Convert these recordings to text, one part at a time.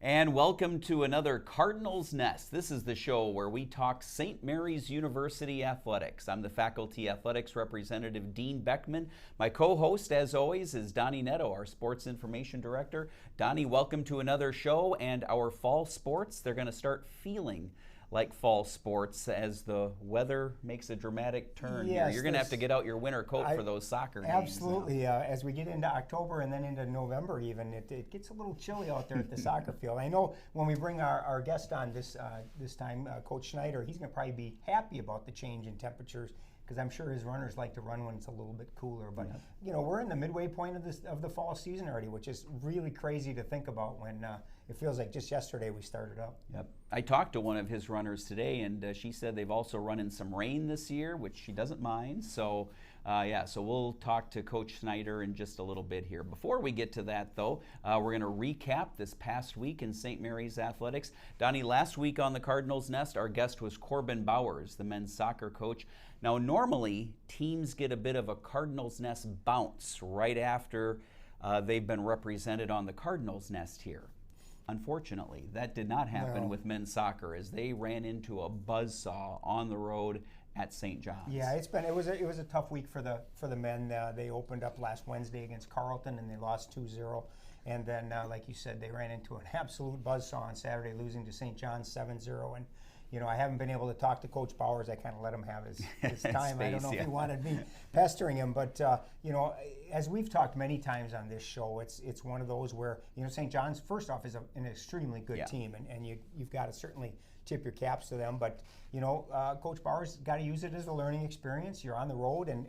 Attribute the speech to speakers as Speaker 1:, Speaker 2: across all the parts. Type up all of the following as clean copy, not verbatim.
Speaker 1: And welcome to another Cardinals Nest. This is the show where we talk St. Mary's University athletics. I'm the faculty athletics representative, Dean Beckman. My co-host, as always, is Donny Nadeau, our sports information director. Donny, welcome to another show. And our fall sports, they're going to start feeling like fall sports as the weather makes a dramatic turn here. You're going to have to get out your winter coat for those soccer games.
Speaker 2: Absolutely. As we get into October and then into November even, it gets a little chilly out there at the soccer field. I know when we bring our guest on this time, Coach Schneider, he's going to probably be happy about the change in temperatures, because I'm sure his runners like to run when it's a little bit cooler. But you know, we're in the midway point of the fall season already, which is really crazy to think about when it feels like just yesterday we started up.
Speaker 1: Yep. I talked to one of his runners today, and she said they've also run in some rain this year, which she doesn't mind. So so we'll talk to Coach Schneider in just a little bit here. Before we get to that, though, we're going to recap this past week in St. Mary's athletics. Donnie, last week on the Cardinals Nest, our guest was Corbin Bowers, the men's soccer coach. Now, normally, teams get a bit of a Cardinals Nest bounce right after they've been represented on the Cardinals Nest here. Unfortunately, that did not happen with men's soccer, as they ran into a buzzsaw on the road at St. John's.
Speaker 2: Yeah, it was a tough week for the men. They opened up last Wednesday against Carleton and they lost 2-0. And then, like you said, they ran into an absolute buzzsaw on Saturday, losing to St. John's 7-0. And you know, I haven't been able to talk to Coach Bowers. I kind of let him have his time. I don't know if he wanted me pestering him, but you know, as we've talked many times on this show, it's one of those where, you know, St. John's, first off, is an extremely good team, and you've got to certainly tip your caps to them. But you know, Coach Bowers got to use it as a learning experience. You're on the road, and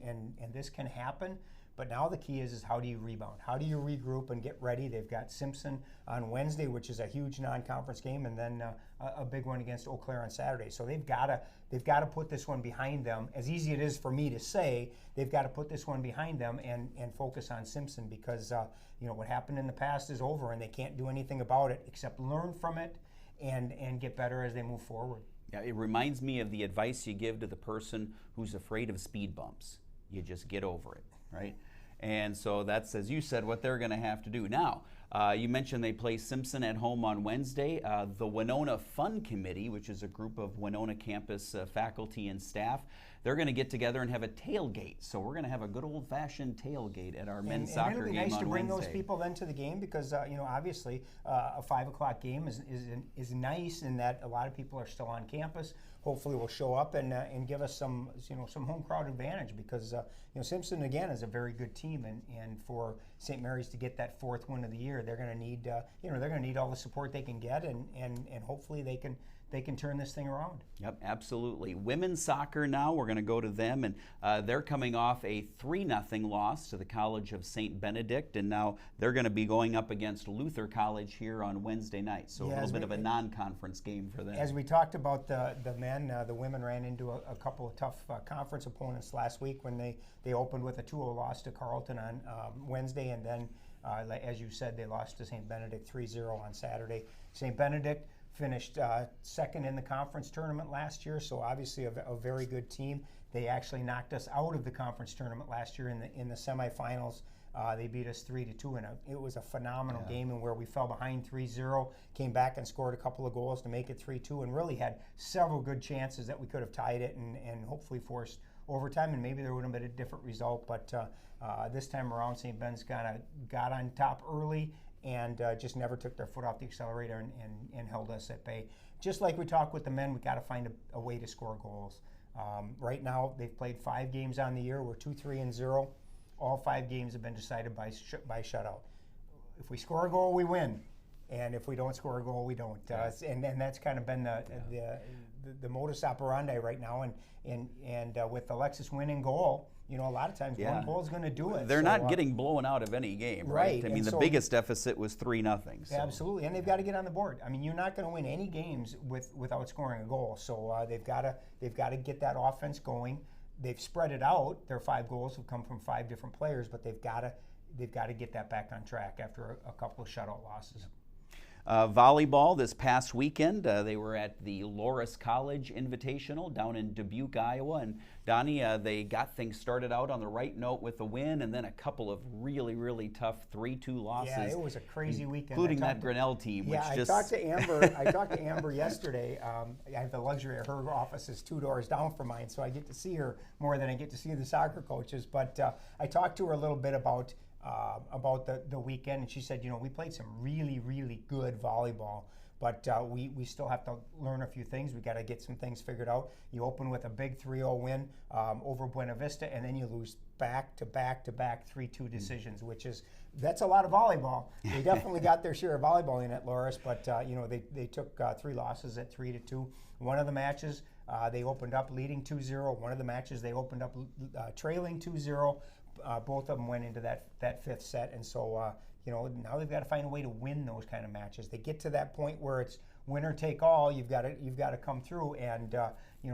Speaker 2: this can happen. But now the key is how do you rebound? How do you regroup and get ready? They've got Simpson on Wednesday, which is a huge non-conference game, and then a big one against Eau Claire on Saturday. So they've got to put this one behind them. As easy it is for me to say, they've got to put this one behind them and focus on Simpson, because you know, what happened in the past is over, and they can't do anything about it except learn from it and get better as they move forward.
Speaker 1: Yeah, it reminds me of the advice you give to the person who's afraid of speed bumps. You just get over it, right? And so that's, as you said, what they're going to have to do. Now, you mentioned they play Simpson at home on Wednesday. The Winona Fun Committee, which is a group of Winona campus faculty and staff, they're going to get together and have a tailgate. So we're going to have a good old-fashioned tailgate at our men's soccer game on Wednesday.
Speaker 2: And it'll be nice to bring those people then to the game, because you know, obviously a 5 o'clock game is nice in that a lot of people are still on campus. Hopefully will show up and give us some home crowd advantage, because you know, Simpson again is a very good team, and for St. Mary's to get that 4th win of the year, they're going to need they're going to need all the support they can get, and hopefully they can turn this thing around.
Speaker 1: Yep, absolutely. Women's soccer now, we're going to go to them, and they're coming off a 3-0 loss to the College of St. Benedict, and now they're going to be going up against Luther College here on Wednesday night. So a little bit of a non-conference game for them.
Speaker 2: As we talked about the men, the women ran into a couple of tough conference opponents last week when they opened with a 2-0 loss to Carleton on Wednesday, and then as you said, they lost to St. Benedict 3-0 on Saturday. St. Benedict finished second in the conference tournament last year, so obviously a very good team. They actually knocked us out of the conference tournament last year in the semifinals. They beat us 3-2, and it was a phenomenal game, and where we fell behind 3-0, came back and scored a couple of goals to make it 3-2, and really had several good chances that we could have tied it and hopefully forced overtime, and maybe there would have been a different result. But this time around, St. Ben's got on top early, and just never took their foot off the accelerator and held us at bay. Just like we talked with the men, we got to find a way to score goals. Right now, they've played 5 games on the year. We're 2-3-0. All 5 games have been decided by shutout. If we score a goal, we win, and if we don't score a goal, we don't. And that's kind of been the modus operandi right now. And with Alexis winning goal, you know, a lot of times one goal is going to do it.
Speaker 1: They're not getting blown out of any game, right? I mean, the biggest deficit was 3-0. So.
Speaker 2: Absolutely, and they've got to get on the board. I mean, you're not going to win any games without scoring a goal. So they've got to get that offense going. They've spread it out. Their 5 goals have come from 5 different players, but they've got to get that back on track after a couple of shutout losses.
Speaker 1: Volleyball this past weekend, they were at the Loras College Invitational down in Dubuque, Iowa. And Donnie, they got things started out on the right note with a win, and then a couple of really, really tough 3-2 losses.
Speaker 2: Yeah, it was a crazy weekend.
Speaker 1: Including that Grinnell team.
Speaker 2: Yeah,
Speaker 1: which
Speaker 2: I talked to Amber yesterday. I have the luxury of her office is 2 doors down from mine, so I get to see her more than I get to see the soccer coaches. But I talked to her a little bit about the weekend, and she said, we played some really, really good volleyball, but we still have to learn a few things. We got to get some things figured out. You open with a big 3-0 win over Buena Vista, and then you lose back-to-back 3-2 decisions, that's a lot of volleyball. They definitely got their share of volleyball in at Loras, but they took 3 losses at 3-2. One of the matches they opened up leading 2-0. One of the matches they opened up trailing 2-0. Both of them went into that 5th set, and so now they've got to find a way to win those kind of matches. They get to that point where it's winner take all. You've got to come through, and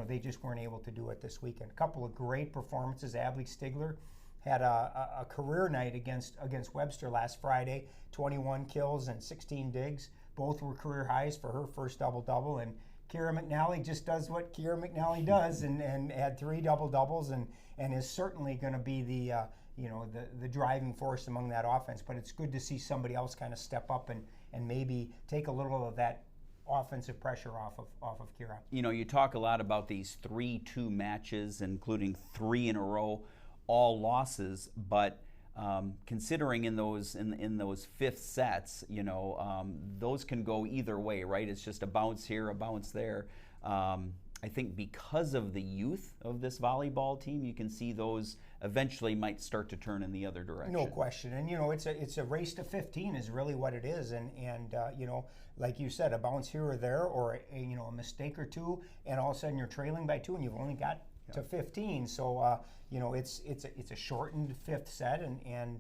Speaker 2: they just weren't able to do it this weekend. A couple of great performances. Abby Stigler had a career night against Webster last Friday. 21 kills and 16 digs. Both were career highs for her first double-double, and Kira McNally just does what Kira McNally does, and had 3 double-doubles, and is certainly going to be the driving force among that offense. But it's good to see somebody else kind of step up and maybe take a little of that offensive pressure off of Kira.
Speaker 1: You talk a lot about these 3-2 matches, including 3 in a row, all losses, but considering in those 5th sets, those can go either way, right? It's just a bounce here, a bounce there. I think because of the youth of this volleyball team, you can see those eventually might start to turn in the other direction.
Speaker 2: No question, and it's a race to 15 is really what it is, and like you said, a bounce here or there, or a mistake or two, and all of a sudden you're trailing by 2, and you've only got to 15. So it's a shortened 5th set, and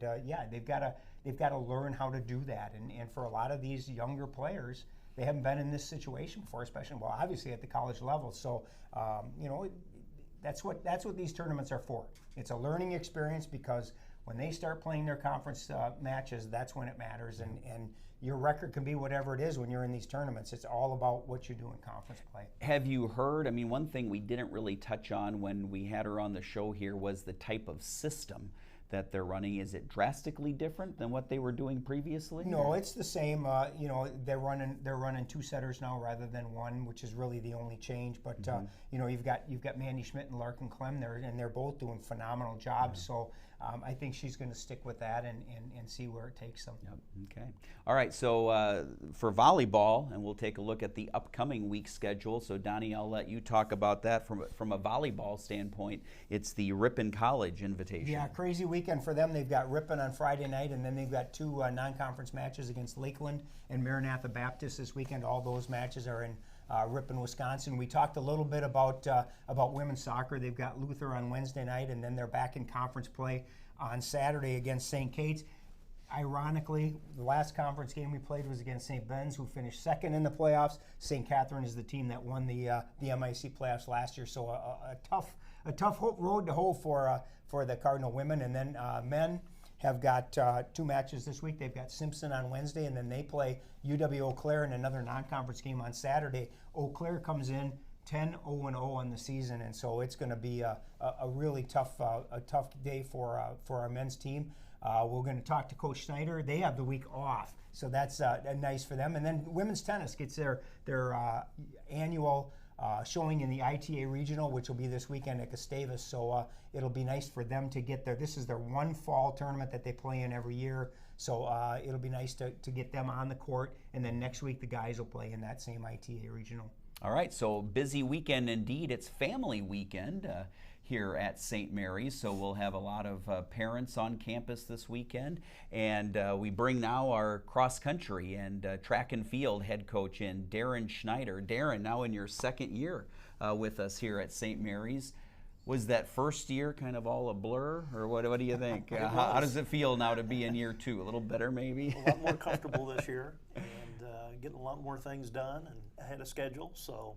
Speaker 2: they've got to learn how to do that, and for a lot of these younger players, they haven't been in this situation before, especially, obviously at the college level. So, that's what these tournaments are for. It's a learning experience, because when they start playing their conference matches, that's when it matters. And your record can be whatever it is when you're in these tournaments. It's all about what you do in conference play.
Speaker 1: Have you heard, one thing we didn't really touch on when we had her on the show here was the type of system that they're running. Is it drastically different than what they were doing previously?
Speaker 2: No, it's the same. They're running 2 setters now rather than 1, which is really the only change. But you've got Mandy Schmidt and Larkin Clem there, and they're both doing phenomenal jobs. So I think she's going to stick with that and see where it takes them.
Speaker 1: Yep. Okay. All right. So for volleyball, and we'll take a look at the upcoming week schedule. So Donnie, I'll let you talk about that from a volleyball standpoint. It's the Ripon College Invitation.
Speaker 2: Yeah, crazy weekend for them. They've got Ripon on Friday night, and then they've got 2 non-conference matches against Lakeland and Maranatha Baptist this weekend. All those matches are in Ripon, Wisconsin. We talked a little bit about women's soccer. They've got Luther on Wednesday night, and then they're back in conference play on Saturday against St. Kate's. Ironically, the last conference game we played was against St. Ben's, who finished 2nd in the playoffs. St. Catherine is the team that won the MIAC playoffs last year. So a tough road to hoe for the Cardinal women. And then men have got 2 matches this week. They've got Simpson on Wednesday, and then they play UW Eau Claire in another non-conference game on Saturday. Eau Claire comes in 10-0-0 on the season, and so it's going to be a really tough day for our men's team. We're going to talk to Coach Schneider. They have the week off, so that's nice for them. And then women's tennis gets their annual showing in the ITA Regional, which will be this weekend at Gustavus. So it'll be nice for them to get there. This is their one fall tournament that they play in every year. So it'll be nice to get them on the court. And then next week the guys will play in that same ITA Regional.
Speaker 1: All right, so busy weekend indeed. It's family weekend here at St. Mary's, so we'll have a lot of parents on campus this weekend. And we bring now our cross-country and track and field head coach in, Darren Schneider. Darren, now in your 2nd year with us here at St. Mary's. Was that first year kind of all a blur, or what do you think? How does it feel now to be in year 2? A little better, maybe?
Speaker 3: A lot more comfortable this year, and getting a lot more things done and ahead of schedule. So,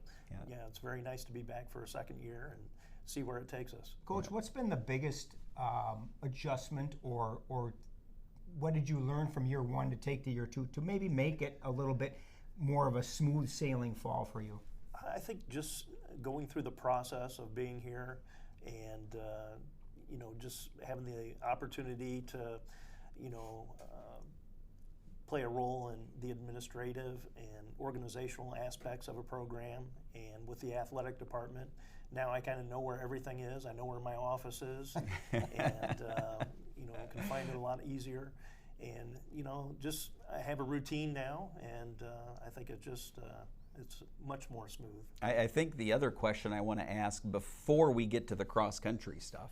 Speaker 3: yeah, it's very nice to be back for a 2nd year and see where it takes us.
Speaker 2: Coach, what's been the biggest adjustment or what did you learn from year 1 to take to year 2 to maybe make it a little bit more of a smooth sailing fall for you?
Speaker 3: I think just going through the process of being here and just having the opportunity to play a role in the administrative and organizational aspects of a program, and with the athletic department. Now I kind of know where everything is. I know where my office is, and I can find it a lot easier. And just I have a routine now, and I think it's much more smooth.
Speaker 1: I think the other question I want to ask before we get to the cross-country stuff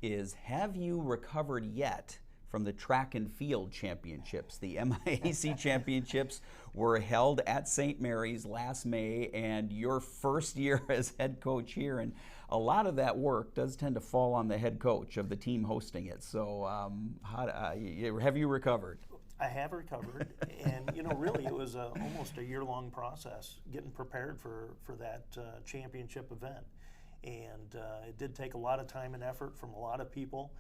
Speaker 1: is, have you recovered yet from the track and field championships? The MIAC Championships were held at St. Mary's last May, and your first year as head coach here, and a lot of that work does tend to fall on the head coach of the team hosting it. So have you recovered?
Speaker 3: I have recovered, and really it was almost a year-long process getting prepared for that championship event, and it did take a lot of time and effort from a lot of people,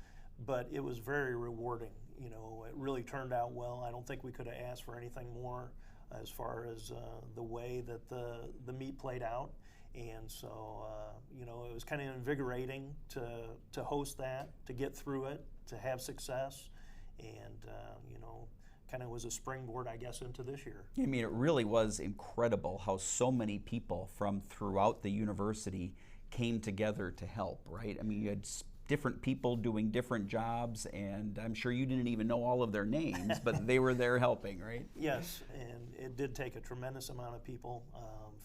Speaker 3: but it was very rewarding. It really turned out well. I don't think we could have asked for anything more as far as the way that the meet played out, and so it was kind of invigorating to host that, to get through it, to have success, and kind of was a springboard, I guess, into this year.
Speaker 1: I mean, it really was incredible how so many people from throughout the university came together to help, right? I mean, you had different people doing different jobs, and I'm sure you didn't even know all of their names, but they were there helping, right?
Speaker 3: Yes, and it did take a tremendous amount of people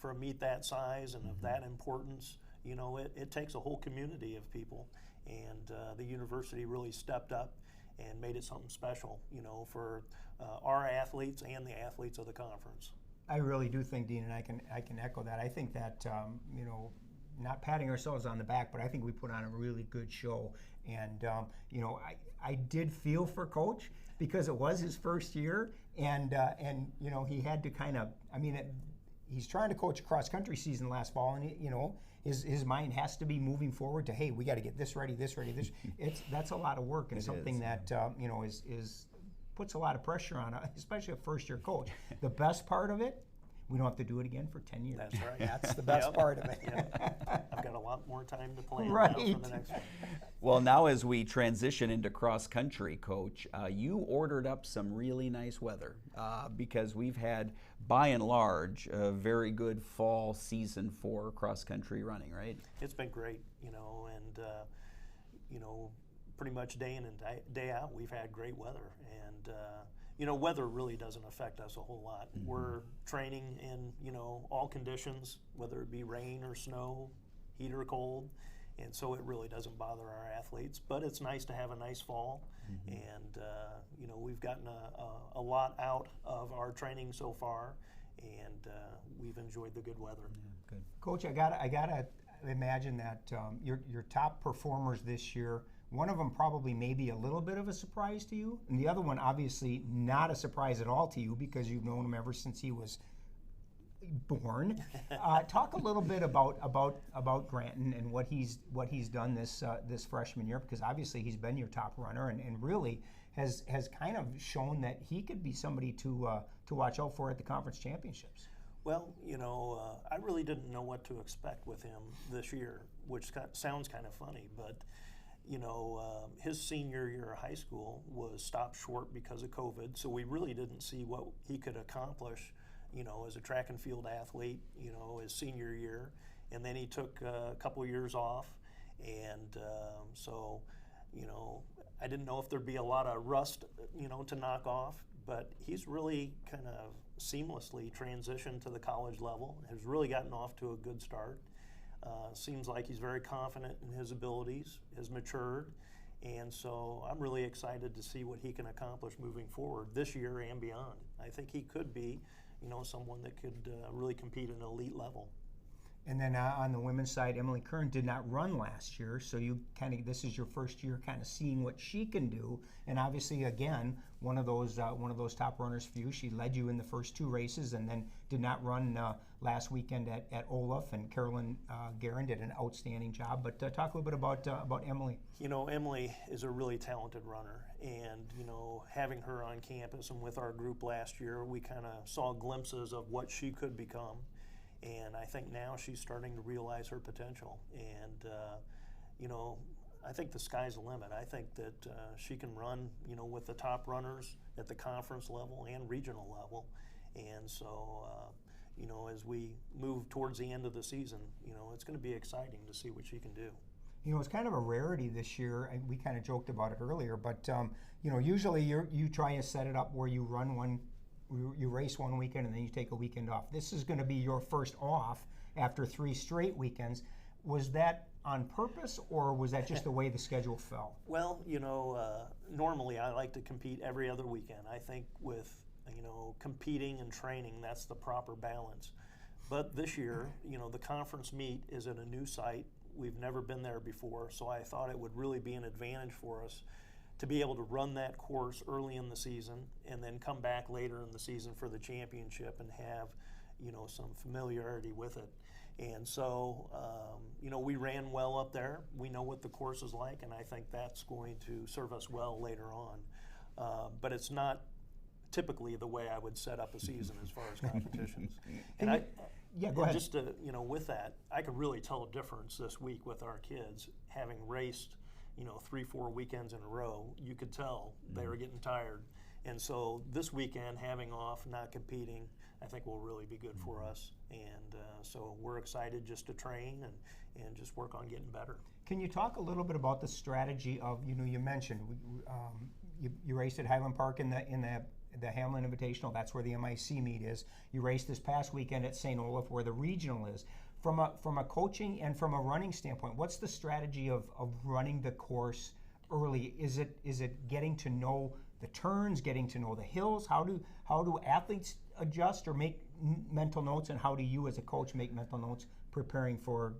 Speaker 3: for a meet that size and of that importance. It takes a whole community of people, and the university really stepped up and made it something special, for our athletes and the athletes of the conference.
Speaker 2: I really do think, Dean, and I can echo that. I think that not patting ourselves on the back, but I think we put on a really good show. And I did feel for Coach because it was his first year, and he had to kind of. He's trying to coach a cross-country season last fall, and his mind has to be moving forward to, hey, we got to get this ready. That's a lot of work, and something that is puts a lot of pressure on, especially a first-year coach. The best part of it, we don't have to do it again for 10 years.
Speaker 3: That's right.
Speaker 2: That's the best part of it.
Speaker 3: I've got a lot more time to plan
Speaker 2: right.
Speaker 3: now for the next one.
Speaker 1: Well, now as we transition into cross-country, Coach, you ordered up some really nice weather because we've had, by and large, a very good fall season for cross-country running, right?
Speaker 3: It's been great, and pretty much day in and day out, we've had great weather. And weather really doesn't affect us a whole lot. Mm-hmm. We're training in, all conditions, whether it be rain or snow, heat or cold, and so it really doesn't bother our athletes. But it's nice to have a nice fall, and we've gotten a lot out of our training so far, and we've enjoyed the good weather.
Speaker 2: Yeah, good. Coach, I gotta imagine that your top performers this year, one of them probably maybe a little bit of a surprise to you, and the other one obviously not a surprise at all to you because you've known him ever since he was born. Talk a little bit about Granton and what he's done this freshman year, because obviously he's been your top runner and really has kind of shown that he could be somebody to watch out for at the conference championships.
Speaker 3: Well, I really didn't know what to expect with him this year, which sounds kind of funny, but his senior year of high school was stopped short because of COVID, so we really didn't see what he could accomplish, as a track and field athlete, his senior year. And then he took a couple years off, and so, I didn't know if there'd be a lot of rust, to knock off, but he's really kind of seamlessly transitioned to the college level, has really gotten off to a good start. Seems like he's very confident in his abilities, has matured, and so I'm really excited to see what he can accomplish moving forward this year and beyond. I think he could be, someone that could really compete at an elite level.
Speaker 2: And then on the women's side, Emily Kern did not run last year, so this is your first year kind of seeing what she can do. And obviously, again, one of those top runners for you. She led you in the first 2 races, and then did not run last weekend at Olaf. And Carolyn Guerin did an outstanding job. But talk a little bit about Emily.
Speaker 3: You know, Emily is a really talented runner, and you know, having her on campus and with our group last year, we kind of saw glimpses of what she could become. And I think now she's starting to realize her potential. And, you know, I think the sky's the limit. I think that she can run, you know, with the top runners at the conference level and regional level. And so, you know, as we move towards the end of the season, you know, it's going to be exciting to see what she can do.
Speaker 2: You know, it's kind of a rarity this year, and we kind of joked about it earlier, but, you know, usually you try and set it up where you race one weekend and then you take a weekend off. This is going to be your first off after 3 straight weekends. Was that on purpose, or was that just the way the schedule fell?
Speaker 3: Well, you know, normally I like to compete every other weekend. I think with, you know, competing and training, that's the proper balance. But this year, you know, the conference meet is at a new site. We've never been there before, so I thought it would really be an advantage for us to be able to run that course early in the season and then come back later in the season for the championship and have, you know, some familiarity with it. And so, you know, we ran well up there. We know what the course is like, and I think that's going to serve us well later on. But it's not typically the way I would set up a season as far as competitions. And
Speaker 2: go ahead.
Speaker 3: Just to, you know, with that, I could really tell a difference this week with our kids having raced, you know, 3-4 weekends in a row. You could tell they were getting tired. And so this weekend, having off, not competing, I think will really be good for us. And so we're excited just to train and just work on getting better.
Speaker 2: Can you talk a little bit about the strategy of, you know, you mentioned you raced at Highland Park in the Hamlin Invitational. That's where the MIC meet is. You raced this past weekend at St. Olaf, where the regional is. From a coaching and from a running standpoint, what's the strategy of running the course early? Is it getting to know the turns, getting to know the hills? How do athletes adjust or make mental notes, and how do you as a coach make mental notes preparing for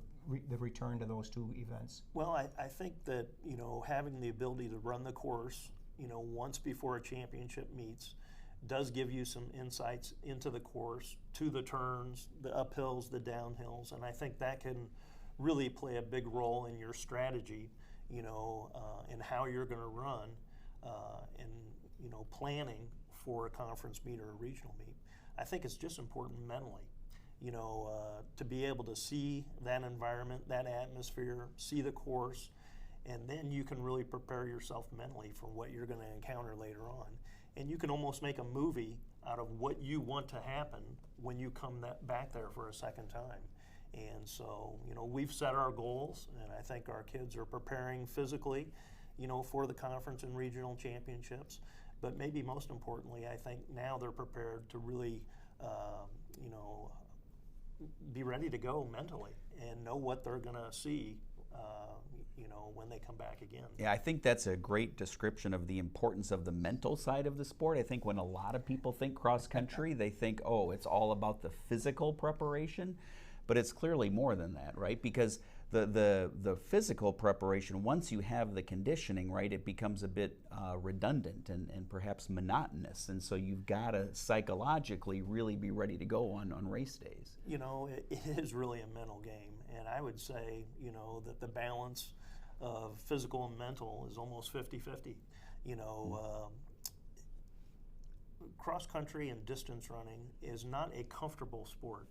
Speaker 2: the return to those 2 events?
Speaker 3: Well, I think that, you know, having the ability to run the course, you know, once before a championship meets does give you some insights into the course, to the turns, the uphills, the downhills, and I think that can really play a big role in your strategy, you know, in how you're going to run, and, you know, planning for a conference meet or a regional meet. I think it's just important mentally, you know, to be able to see that environment, that atmosphere, see the course, and then you can really prepare yourself mentally for what you're going to encounter later on. And you can almost make a movie out of what you want to happen when you come back there for a second time. And so, you know, we've set our goals, and I think our kids are preparing physically, you know, for the conference and regional championships. But maybe most importantly, I think now they're prepared to really, you know, be ready to go mentally and know what they're going to see, you know, when they come back again.
Speaker 1: Yeah, I think that's a great description of the importance of the mental side of the sport. I think when a lot of people think cross country, they think, oh, it's all about the physical preparation, but it's clearly more than that, right? Because the physical preparation, once you have the conditioning, right, it becomes a bit redundant and perhaps monotonous, and so you've got to psychologically really be ready to go on race days.
Speaker 3: You know, it is really a mental game, and I would say, you know, that the balance of physical and mental is almost 50-50. You know, cross country and distance running is not a comfortable sport.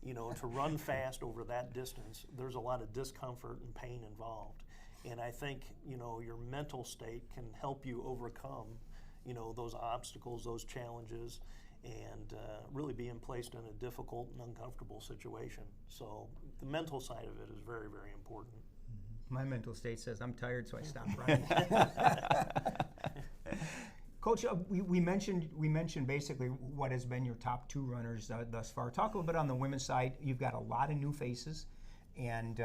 Speaker 3: You know, to run fast over that distance, there's a lot of discomfort and pain involved. And I think, you know, your mental state can help you overcome, you know, those obstacles, those challenges, and really being placed in a difficult and uncomfortable situation. So the mental side of it is very, very important.
Speaker 2: My mental state says I'm tired, so I stop running. Coach, we mentioned basically what has been your top 2 runners thus far. Talk a little bit on the women's side. You've got a lot of new faces, and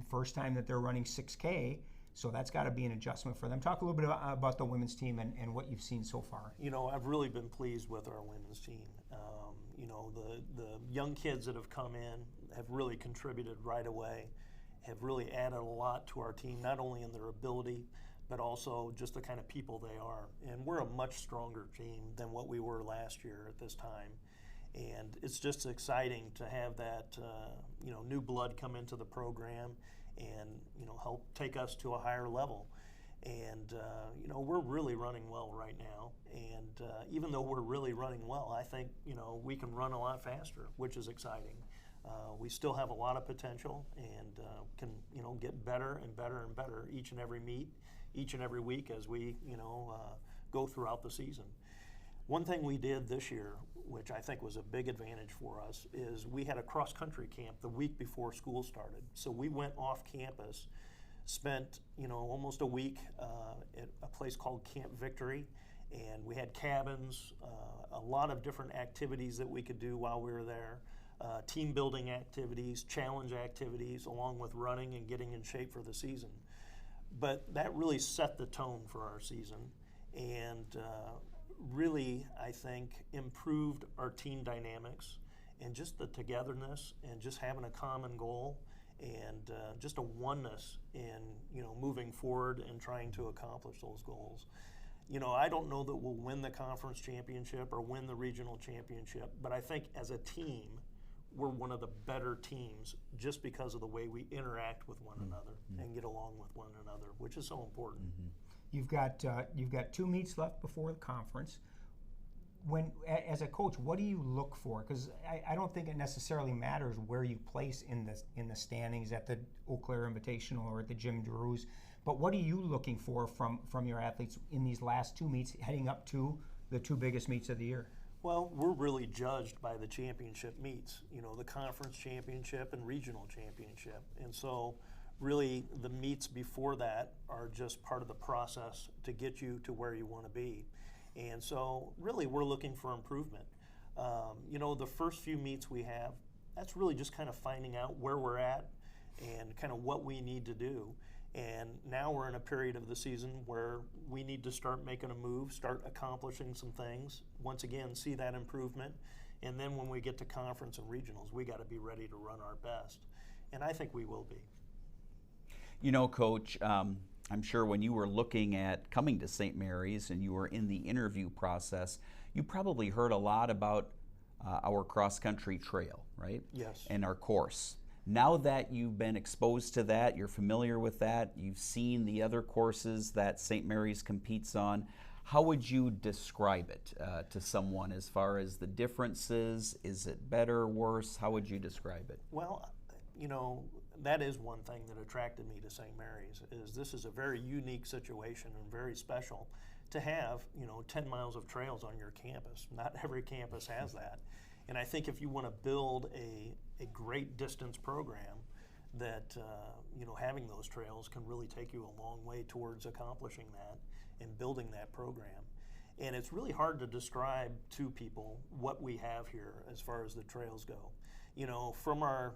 Speaker 2: first time that they're running 6K. So that's got to be an adjustment for them. Talk a little bit about the women's team and what you've seen so far.
Speaker 3: You know, I've really been pleased with our women's team. You know, the young kids that have come in have really contributed right away, have really added a lot to our team, not only in their ability, but also just the kind of people they are. And we're a much stronger team than what we were last year at this time. And it's just exciting to have that, you know, new blood come into the program and, you know, help take us to a higher level. And, you know, we're really running well right now. And even though we're really running well, I think, you know, we can run a lot faster, which is exciting. We still have a lot of potential and can, you know, get better and better and better each and every meet, each and every week as we, you know, go throughout the season. One thing we did this year, which I think was a big advantage for us, is we had a cross-country camp the week before school started. So we went off campus, spent, you know, almost a week at a place called Camp Victory, and we had cabins, a lot of different activities that we could do while we were there, team building activities, challenge activities, along with running and getting in shape for the season. But that really set the tone for our season, and really, I think, improved our team dynamics and just the togetherness and just having a common goal and just a oneness in, you know, moving forward and trying to accomplish those goals. You know, I don't know that we'll win the conference championship or win the regional championship, but I think as a team, we're one of the better teams just because of the way we interact with one another and get along with one another, which is so important.
Speaker 2: You've got 2 meets left before the conference. When, as a coach, what do you look for? Because I don't think it necessarily matters where you place in the standings at the Eau Claire Invitational or at the Jim Drews, but what are you looking for from your athletes in these last 2 meets heading up to the 2 biggest meets of the year?
Speaker 3: Well, we're really judged by the championship meets, you know, the conference championship and regional championship. And so really the meets before that are just part of the process to get you to where you want to be. And so really we're looking for improvement. You know, the first few meets we have, that's really just kind of finding out where we're at and kind of what we need to do. And now we're in a period of the season where we need to start making a move, start accomplishing some things, once again, see that improvement. And then when we get to conference and regionals, we got to be ready to run our best. And I think we will be.
Speaker 1: You know, Coach, I'm sure when you were looking at coming to St. Mary's and you were in the interview process, you probably heard a lot about our cross-country trail, right?
Speaker 3: Yes.
Speaker 1: And our course. Now that you've been exposed to that, you're familiar with that, you've seen the other courses that St. Mary's competes on, how would you describe it to someone as far as the differences? Is it better, worse? How would you describe it?
Speaker 3: Well, you know, that is one thing that attracted me to St. Mary's, is this is a very unique situation and very special to have, you know, 10 miles of trails on your campus. Not every campus has that. And I think if you want to build a great distance program, that, you know, having those trails can really take you a long way towards accomplishing that and building that program. And it's really hard to describe to people what we have here as far as the trails go. You know, from our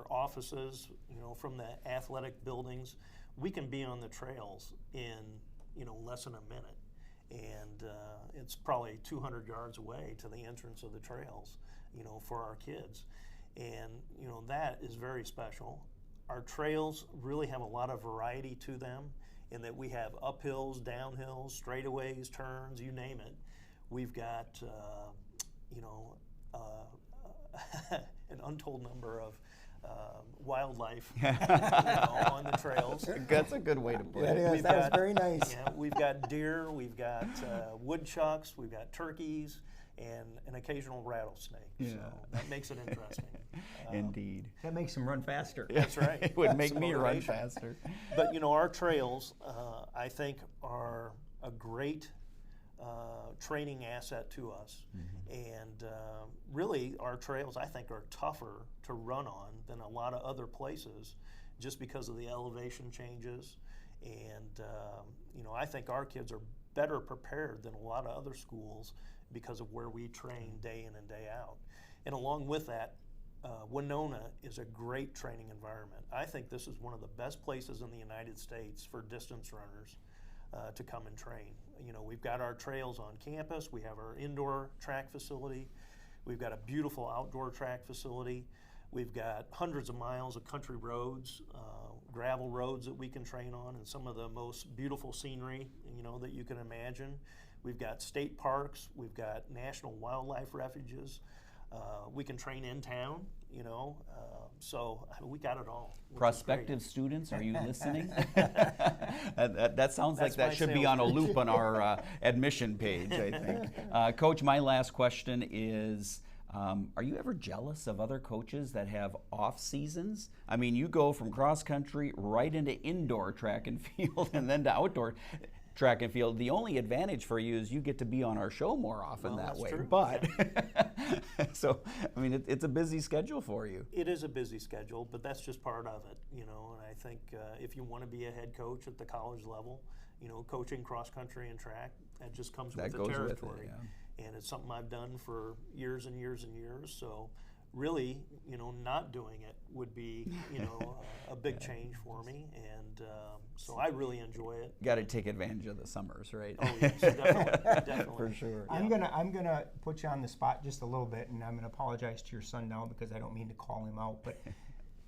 Speaker 3: offices, you know, from the athletic buildings, we can be on the trails in, you know, less than a minute. And it's probably 200 yards away to the entrance of the trails, you know, for our kids. And, you know, that is very special. Our trails really have a lot of variety to them in that we have uphills, downhills, straightaways, turns, you name it. We've got, you know, an untold number of wildlife you know, on the trails.
Speaker 1: That's a good way to put it.
Speaker 2: That was very nice.
Speaker 3: Yeah, we've got deer, we've got woodchucks, we've got turkeys, and an occasional rattlesnake.
Speaker 1: Yeah.
Speaker 3: So that makes it interesting.
Speaker 1: Indeed.
Speaker 2: That makes them run faster.
Speaker 3: That's right.
Speaker 1: It would
Speaker 3: That's
Speaker 1: make
Speaker 3: the
Speaker 1: me run
Speaker 3: motivation.
Speaker 1: faster.
Speaker 3: But you know, our trails, I think, are a great training asset to us. And really, our trails, I think, are tougher to run on than a lot of other places just because of the elevation changes. And, you know, I think our kids are better prepared than a lot of other schools because of where we train day in and day out. And along with that, Winona is a great training environment. I think this is one of the best places in the United States for distance runners to come and train. You know, we've got our trails on campus, we have our indoor track facility, we've got a beautiful outdoor track facility, we've got hundreds of miles of country roads, gravel roads that we can train on, and some of the most beautiful scenery, you know, that you can imagine. We've got state parks, we've got national wildlife refuges. We can train in town, you know, so we got it all.
Speaker 1: Prospective students, are you listening? That sounds like that should be on a loop on our admission page, I think. Coach, my last question is, are you ever jealous of other coaches that have off seasons? I mean, you go from cross country right into indoor track and field and then to outdoor track and field. The only advantage for you is you get to be on our show more often that way.
Speaker 3: True.
Speaker 1: But so, I mean, it's a busy schedule for you.
Speaker 3: It is a busy schedule, but that's just part of it, you know. And I think if you want to be a head coach at the college level, you know, coaching cross country and track, that just comes with the territory.
Speaker 1: With it, yeah.
Speaker 3: And it's something I've done for years and years and years. So really, you know, not doing it would be, you know, a big change for me. And so I really enjoy it.
Speaker 1: Got to take advantage of the summers, right?
Speaker 3: Oh yes, definitely.
Speaker 1: For sure.
Speaker 2: I'm gonna put you on the spot just a little bit, and I'm gonna apologize to your son now because I don't mean to call him out. But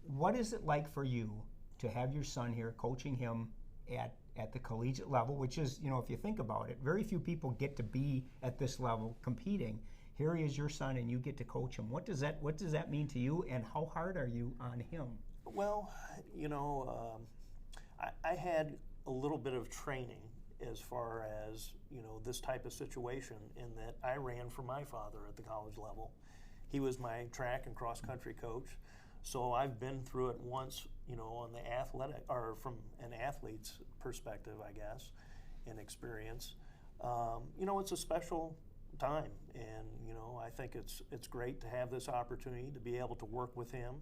Speaker 2: what is it like for you to have your son here, coaching him at the collegiate level, which is, you know, if you think about it, very few people get to be at this level competing. Here he is, your son, and you get to coach him. What does that mean to you, and how hard are you on him?
Speaker 3: Well, you know, I had a little bit of training as far as, you know, this type of situation, in that I ran for my father at the college level. He was my track and cross country coach, so I've been through it once, you know, on the athletic, or from an athlete's perspective, I guess, and experience. You know, it's a special time, and you know, I think it's great to have this opportunity to be able to work with him.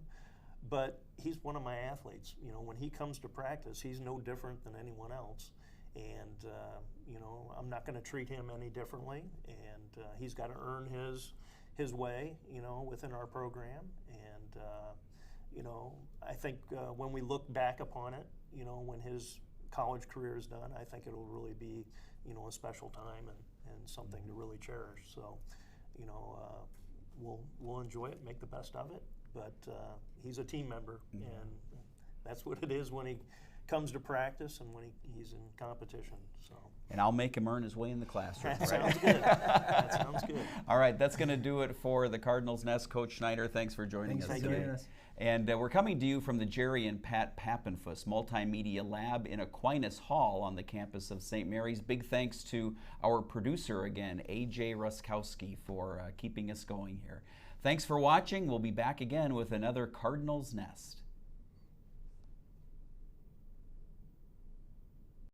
Speaker 3: But he's one of my athletes. You know, when he comes to practice, he's no different than anyone else, and you know, I'm not going to treat him any differently. And he's got to earn his way, you know, within our program. And you know, I think when we look back upon it, you know, when his college career is done, I think it'll really be, you know, a special time and something to really cherish. So, you know, we'll enjoy it, make the best of it. But he's a team member, and that's what it is when he comes to practice and when he's in competition. So.
Speaker 1: And I'll make him earn his way in the classroom.
Speaker 3: That sounds good. That sounds good.
Speaker 1: All right, that's going to do it for the Cardinals Nest. Coach Schneider, thanks for joining us today. And we're coming to you from the Jerry and Pat Pappenfuss Multimedia Lab in Aquinas Hall on the campus of St. Mary's. Big thanks to our producer again, A.J. Ruskowski, for keeping us going here. Thanks for watching. We'll be back again with another Cardinals Nest.